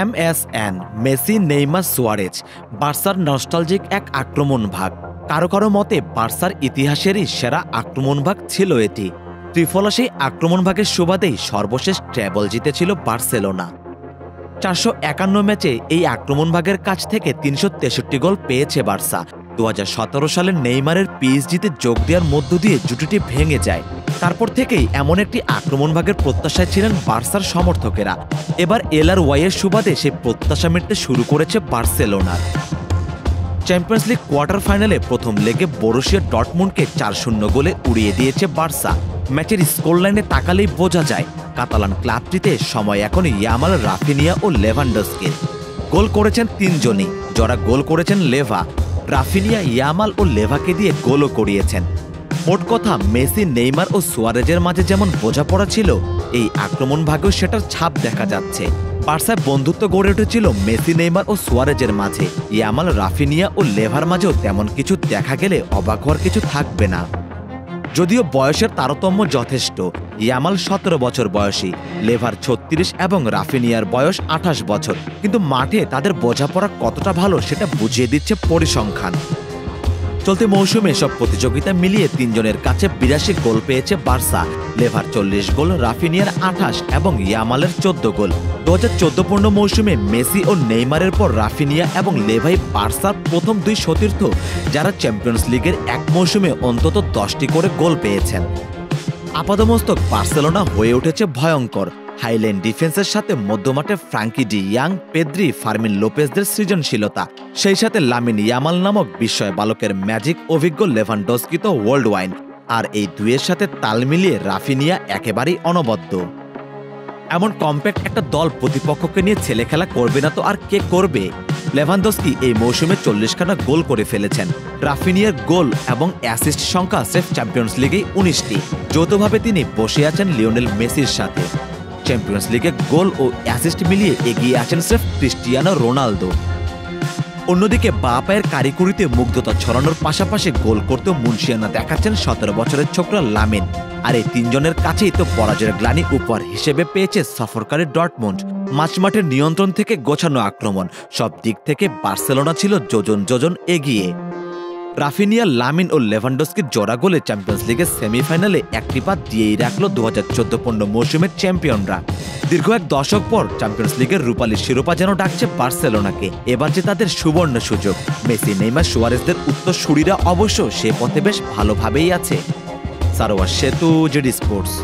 MSN Messi, Neymar, Suarez বার্সার nostalgic এক আক্রমণ ভাগ। কারো কারো মতে বার্সার ইতিহাসেরই সেরা আক্রমণ ভাগ ছিল এটি। ত্রিফলা সেই আক্রমণ ভাগের সুবাদেই সর্বশেষ ট্রেবল জিতেছিল বার্সেলোনা। 451 ম্যাচে এই আক্রমণ ভাগের কাছ থেকে 363 গোল পেয়েছে বার্সা। 2017 সালে নেইমারের পিএসজিতে যোগ দেওয়ার মধ্য দিয়ে জুটিটি ভেঙে যায়। তারপর থেকেই এমন একটি আক্রমণ ভাগের প্রত্যাশায় ছিলেন বার্সার সমর্থকেরা। এবার LRY-এর সুবাদে সেই প্রত্যাশা মিটতে শুরু করেছে বার্সেলোনার। চ্যাম্পিয়ন্স লিগ কোয়ার্টার ফাইনালে প্রথম লেগে বরুসিয়া ডর্টমুন্ডকে 4-0 গোলে উড়িয়ে দিয়েছে বার্সা। ম্যাচের স্কোরলাইনে তাকালেই বোঝা যায় কাতালান ক্লাবটিতে সময় এখন ইয়ামাল, রাফিনিয়া ও লেভানডস্কির। গোল করেছেন তিনজনই, যারা গোল করেছেন লেভা, রাফিনিয়া, ইয়ামাল ও লেভাকে দিয়ে গোলও করিয়েছেন। মোট কথা, মেসি, নেইমার ও সুয়ারেজের মাঝে যেমন বোঝাপড়া ছিল, এই আক্রমণ ভাগেও সেটার ছাপ দেখা যাচ্ছে। বার্সায় বন্ধুত্ব গড়ে উঠেছিল মেসি, নেইমার ও সুয়ারেজের মাঝে। ইয়ামাল, রাফিনিয়া ও লেভার মাঝেও তেমন কিছু দেখা গেলে অবাক হওয়ার কিছু থাকবে না। যদিও বয়সের তারতম্য যথেষ্ট, ইয়ামাল 17 বছর বয়সী, লেভার 36 এবং রাফিনিয়ার বয়স 28 বছর, কিন্তু মাঠে তাদের বোঝাপড়া কতটা ভালো সেটা বুঝিয়ে দিচ্ছে পরিসংখ্যান। চলতি মৌসুমে সব প্রতিযোগিতা মিলিয়ে তিনজনের কাছে 82 গোল পেয়েছে বার্সা। লেভার 40 গোল, রাফিনিয়ার 28 এবং ইয়ামালের 14 গোল। 2014-15 মৌসুমে মেসি ও নেইমারের পর রাফিনিয়া এবং লেভাই বার্সার প্রথম দুই সতীর্থ যারা চ্যাম্পিয়ন্স লিগের এক মৌসুমে অন্তত 10টি করে গোল পেয়েছেন। আপাতমস্তক বার্সেলোনা হয়ে উঠেছে ভয়ঙ্কর। হাইল্যান্ড ডিফেন্সের সাথে মধ্যমাঠে ফ্রাঙ্কি ডি ইয়াং, পেদ্রি, ফার্মিন লোপেজদের সৃজনশীলতা, সেই সাথে লামিন ইয়ামাল নামক বিস্ময় বালকের ম্যাজিক, অভিজ্ঞ লেভানডস্কি তো ওয়ার্ল্ড ওয়াইন। আর এই দুয়ের সাথে তাল মিলিয়ে রাফিনিয়া একেবারেই অনবদ্য। এমন কম্প্যাক্ট একটা দল প্রতিপক্ষকে নিয়ে ছেলে খেলা করবে না তো আর কে করবে? লেভানডস্কি এই মৌসুমে 40খানা গোল করে ফেলেছেন। রাফিনিয়ার গোল এবং অ্যাসিস্ট সংখ্যা স্রেফ চ্যাম্পিয়ন্স লিগেই 19টি। যৌথভাবে তিনি বসে আছেন লিওনেল মেসির সাথে। চ্যাম্পিয়ন্স লিগে গোল ও অ্যাসিস্ট মিলিয়ে এগিয়ে আছেন স্রেফ ক্রিস্টিয়ানো রোনালদো। অন্যদিকে বাঁ পায়ের কারিকুরিতে মুগ্ধতা ছড়ানোর পাশাপাশি গোল করতেও মুনশিয়ানা দেখাচ্ছেন 17 বছরের ছোকরা লামিন। আর এই তিনজনের কাছেই তো পরাজয়ের গ্লানি উপহার হিসেবে পেয়েছে সফরকারী ডর্টমুন্ড। মাঝমাঠের নিয়ন্ত্রণ থেকে গোছানো আক্রমণ, সব দিক থেকে বার্সেলোনা ছিল যোজন যোজন এগিয়ে। রাফিনিয়া, লামিন ও লেভানডস্কির জোড়া গোলে চ্যাম্পিয়ন্স লিগের সেমিফাইনালে একটি পা দিয়েই রাখল 2014-15 মৌসুমের চ্যাম্পিয়নরা। দীর্ঘ এক দশক পর চ্যাম্পিয়ন্স লিগের রূপালী শিরোপা যেন ডাকছে বার্সেলোনাকে। এবার যে তাদের সুবর্ণ সুযোগ। মেসি, নেইমার, সুয়ারেজদের উত্তরসূরিরা অবশ্য সে পথে বেশ ভালোভাবেই আছে। সারোয়ার সেতু, জিডি স্পোর্টস।